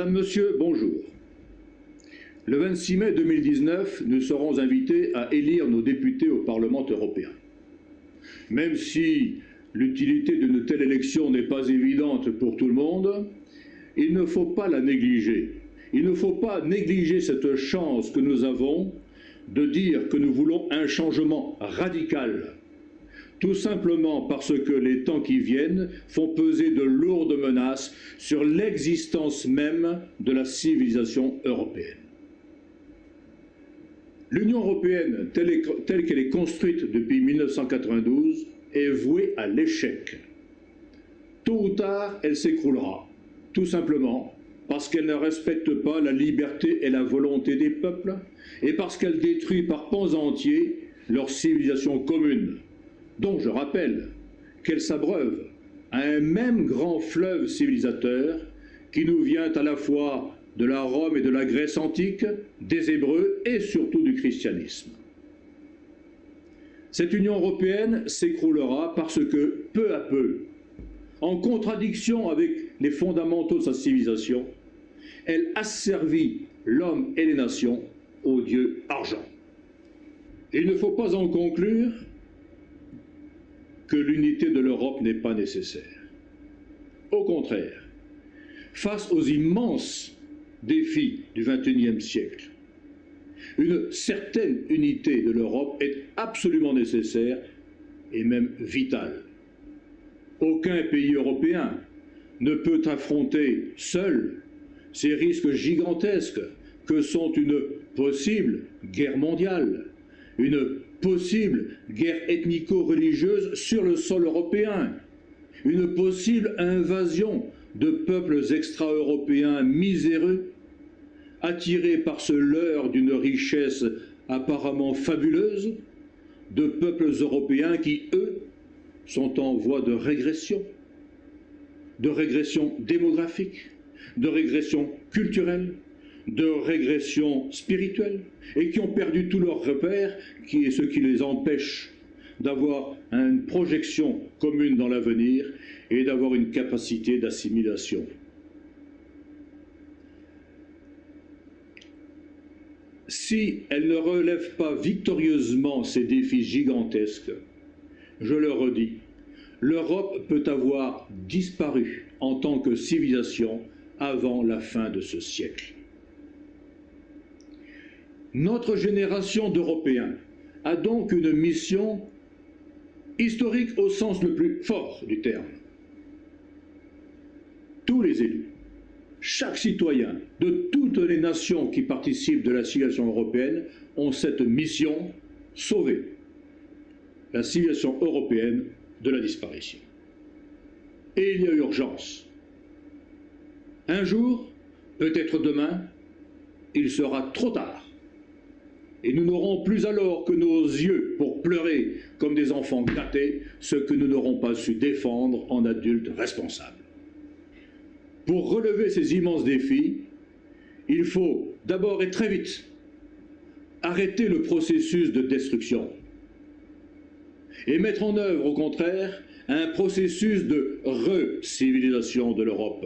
Madame, Monsieur, bonjour. Le 26 mai 2019, nous serons invités à élire nos députés au Parlement européen. Même si l'utilité d'une telle élection n'est pas évidente pour tout le monde, il ne faut pas la négliger. Il ne faut pas négliger cette chance que nous avons de dire que nous voulons un changement radical, tout simplement parce que les temps qui viennent font peser de lourdes menaces sur l'existence même de la civilisation européenne. L'Union européenne, telle qu'elle est construite depuis 1992, est vouée à l'échec. Tôt ou tard, elle s'écroulera, tout simplement parce qu'elle ne respecte pas la liberté et la volonté des peuples, et parce qu'elle détruit par pans entiers leur civilisation commune, dont je rappelle qu'elle s'abreuve à un même grand fleuve civilisateur qui nous vient à la fois de la Rome et de la Grèce antique, des Hébreux et surtout du christianisme. Cette Union européenne s'écroulera parce que, peu à peu, en contradiction avec les fondamentaux de sa civilisation, elle asservit l'homme et les nations au dieu argent. Il ne faut pas en conclure que l'unité de l'Europe n'est pas nécessaire. Au contraire, face aux immenses défis du XXIe siècle, une certaine unité de l'Europe est absolument nécessaire et même vitale. Aucun pays européen ne peut affronter seul ces risques gigantesques que sont une possible guerre mondiale, une possible guerre ethnico-religieuse sur le sol européen, une possible invasion de peuples extra-européens miséreux, attirés par ce leurre d'une richesse apparemment fabuleuse, de peuples européens qui, eux, sont en voie de régression démographique, de régression culturelle, de régression spirituelle, et qui ont perdu tous leurs repères, qui est ce qui les empêche d'avoir une projection commune dans l'avenir et d'avoir une capacité d'assimilation. Si elle ne relève pas victorieusement ces défis gigantesques, je le redis, l'Europe peut avoir disparu en tant que civilisation avant la fin de ce siècle. Notre génération d'Européens a donc une mission historique au sens le plus fort du terme. Tous les élus, chaque citoyen de toutes les nations qui participent de la civilisation européenne ont cette mission: sauver la civilisation européenne de la disparition. Et il y a urgence. Un jour, peut-être demain, il sera trop tard. Et nous n'aurons plus alors que nos yeux pour pleurer comme des enfants gâtés ce que nous n'aurons pas su défendre en adultes responsables. Pour relever ces immenses défis, il faut d'abord et très vite arrêter le processus de destruction et mettre en œuvre, au contraire, un processus de re-civilisation de l'Europe.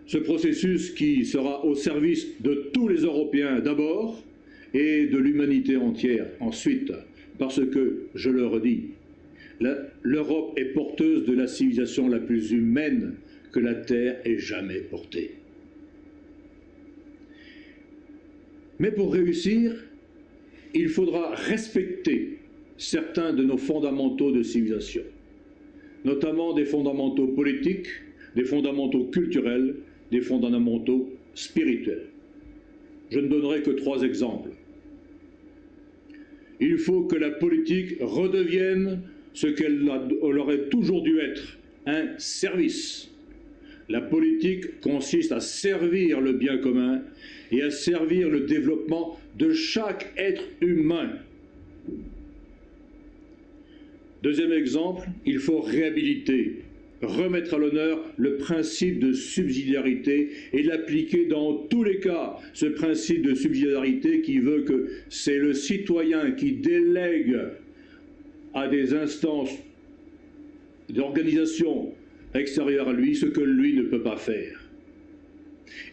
Ce processus qui sera au service de tous les Européens d'abord et de l'humanité entière ensuite, parce que, je le redis, l'Europe est porteuse de la civilisation la plus humaine que la Terre ait jamais portée. Mais pour réussir, il faudra respecter certains de nos fondamentaux de civilisation, notamment des fondamentaux politiques, des fondamentaux culturels, des fondamentaux spirituels. Je ne donnerai que 3 exemples. Il faut que la politique redevienne ce qu'elle aurait toujours dû être, un service. La politique consiste à servir le bien commun et à servir le développement de chaque être humain. Deuxième exemple, il faut réhabiliter, remettre à l'honneur le principe de subsidiarité et l'appliquer dans tous les cas, ce principe de subsidiarité qui veut que c'est le citoyen qui délègue à des instances d'organisation extérieures à lui ce que lui ne peut pas faire.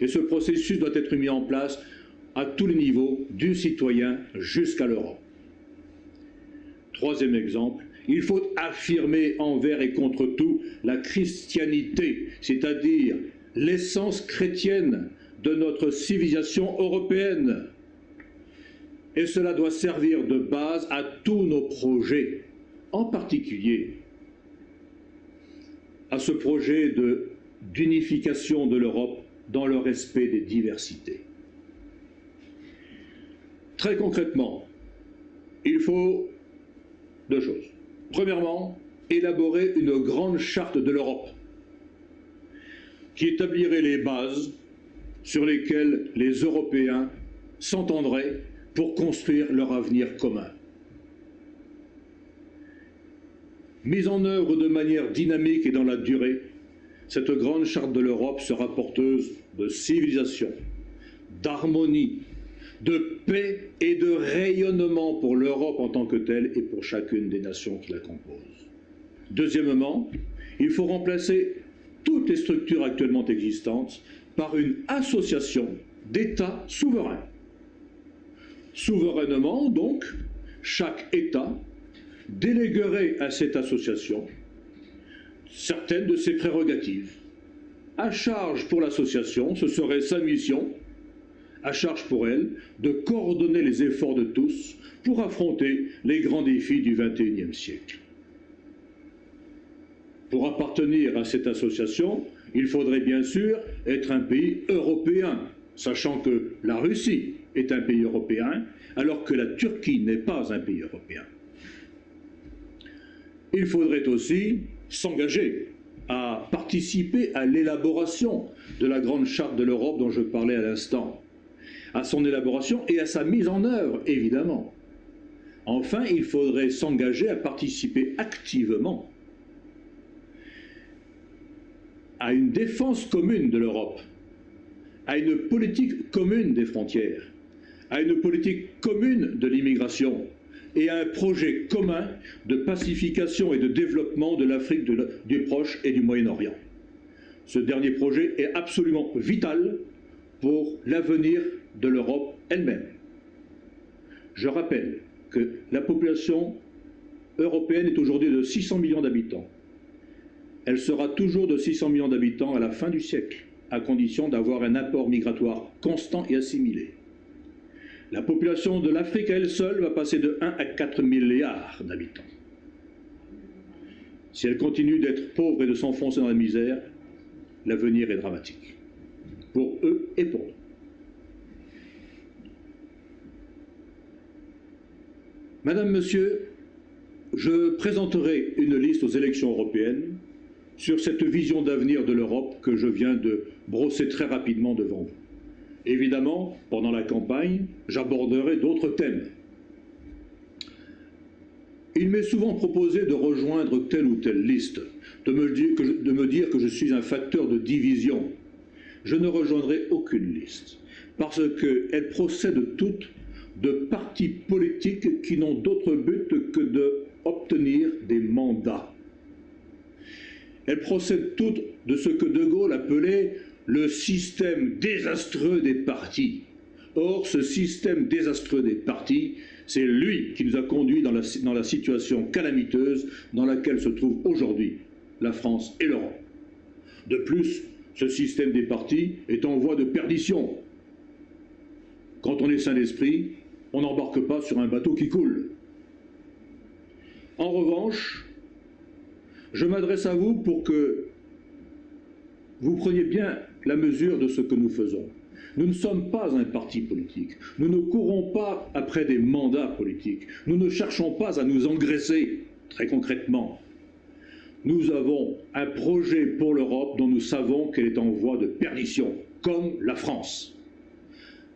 Et ce processus doit être mis en place à tous les niveaux, du citoyen jusqu'à l'Europe. Troisième exemple, il faut affirmer envers et contre tout la christianité, c'est-à-dire l'essence chrétienne de notre civilisation européenne. Et cela doit servir de base à tous nos projets, en particulier à ce projet d'unification de l'Europe dans le respect des diversités. Très concrètement, il faut deux choses. Premièrement, élaborer une grande charte de l'Europe qui établirait les bases sur lesquelles les Européens s'entendraient pour construire leur avenir commun. Mise en œuvre de manière dynamique et dans la durée, cette grande charte de l'Europe sera porteuse de civilisation, d'harmonie, de paix et de rayonnement pour l'Europe en tant que telle et pour chacune des nations qui la composent. Deuxièmement, il faut remplacer toutes les structures actuellement existantes par une association d'États souverains. Souverainement, donc, chaque État déléguerait à cette association certaines de ses prérogatives. À charge pour l'association, ce serait sa mission, à charge pour elle de coordonner les efforts de tous pour affronter les grands défis du XXIe siècle. Pour appartenir à cette association, il faudrait bien sûr être un pays européen, sachant que la Russie est un pays européen, alors que la Turquie n'est pas un pays européen. Il faudrait aussi s'engager à participer à l'élaboration de la grande charte de l'Europe dont je parlais à l'instant, à son élaboration et à sa mise en œuvre, évidemment. Enfin, il faudrait s'engager à participer activement à une défense commune de l'Europe, à une politique commune des frontières, à une politique commune de l'immigration et à un projet commun de pacification et de développement de l'Afrique du Proche et du Moyen-Orient. Ce dernier projet est absolument vital pour l'avenir de l'Europe elle-même. Je rappelle que la population européenne est aujourd'hui de 600 millions d'habitants. Elle sera toujours de 600 millions d'habitants à la fin du siècle, à condition d'avoir un apport migratoire constant et assimilé. La population de l'Afrique à elle seule va passer de 1 à 4 milliards d'habitants. Si elle continue d'être pauvre et de s'enfoncer dans la misère, l'avenir est dramatique, pour eux et pour nous. Madame, Monsieur, je présenterai une liste aux élections européennes sur cette vision d'avenir de l'Europe que je viens de brosser très rapidement devant vous. Évidemment, pendant la campagne, j'aborderai d'autres thèmes. Il m'est souvent proposé de rejoindre telle ou telle liste, de me dire que je suis un facteur de division. Je ne rejoindrai aucune liste, parce qu'elles procèdent toutes de partis politiques qui n'ont d'autre but que d'obtenir des mandats. Elles procèdent toutes de ce que De Gaulle appelait le système désastreux des partis. Or, ce système désastreux des partis, c'est lui qui nous a conduits dans la situation calamiteuse dans laquelle se trouvent aujourd'hui la France et l'Europe. De plus, ce système des partis est en voie de perdition. Quand on est sain d'esprit, on n'embarque pas sur un bateau qui coule. En revanche, je m'adresse à vous pour que vous preniez bien la mesure de ce que nous faisons. Nous ne sommes pas un parti politique. Nous ne courons pas après des mandats politiques. Nous ne cherchons pas à nous engraisser, très concrètement. Nous avons un projet pour l'Europe dont nous savons qu'elle est en voie de perdition, comme la France.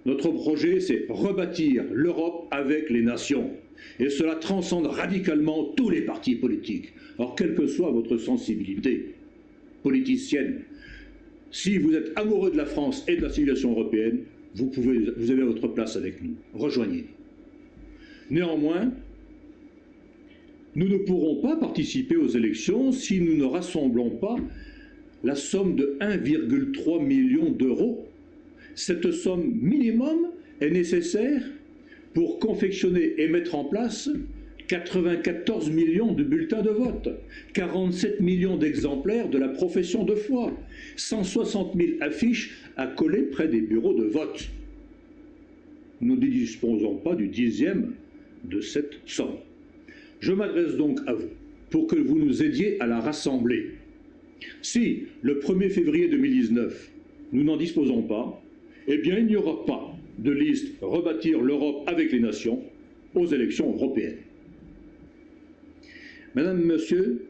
Notre projet, c'est rebâtir l'Europe avec les nations. Et cela transcende radicalement tous les partis politiques. Alors, quelle que soit votre sensibilité politicienne, si vous êtes amoureux de la France et de la civilisation européenne, vous avez votre place avec nous. Rejoignez-nous. Néanmoins, nous ne pourrons pas participer aux élections si nous ne rassemblons pas la somme de 1,3 million d'euros Cette somme minimum est nécessaire pour confectionner et mettre en place 94 millions de bulletins de vote, 47 millions d'exemplaires de la profession de foi, 160 000 affiches à coller près des bureaux de vote. Nous ne disposons pas du dixième de cette somme. Je m'adresse donc à vous pour que vous nous aidiez à la rassembler. Si, le 1er février 2019, nous n'en disposons pas, eh bien il n'y aura pas de liste Rebâtir l'Europe avec les nations aux élections européennes. Madame, Monsieur,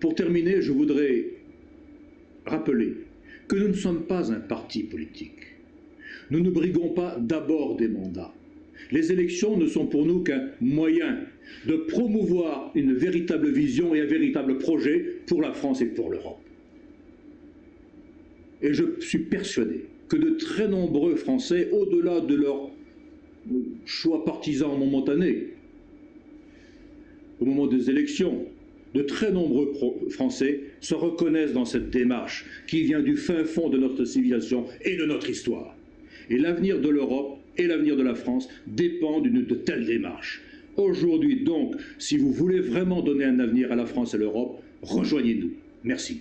pour terminer, je voudrais rappeler que nous ne sommes pas un parti politique. Nous ne briguons pas d'abord des mandats. Les élections ne sont pour nous qu'un moyen de promouvoir une véritable vision et un véritable projet pour la France et pour l'Europe. Et je suis persuadé que de très nombreux Français, au-delà de leur choix partisan momentané, au moment des élections, de très nombreux Français se reconnaissent dans cette démarche qui vient du fin fond de notre civilisation et de notre histoire. Et l'avenir de l'Europe et l'avenir de la France dépendent de telles démarches. Aujourd'hui donc, si vous voulez vraiment donner un avenir à la France et à l'Europe, rejoignez-nous. Merci.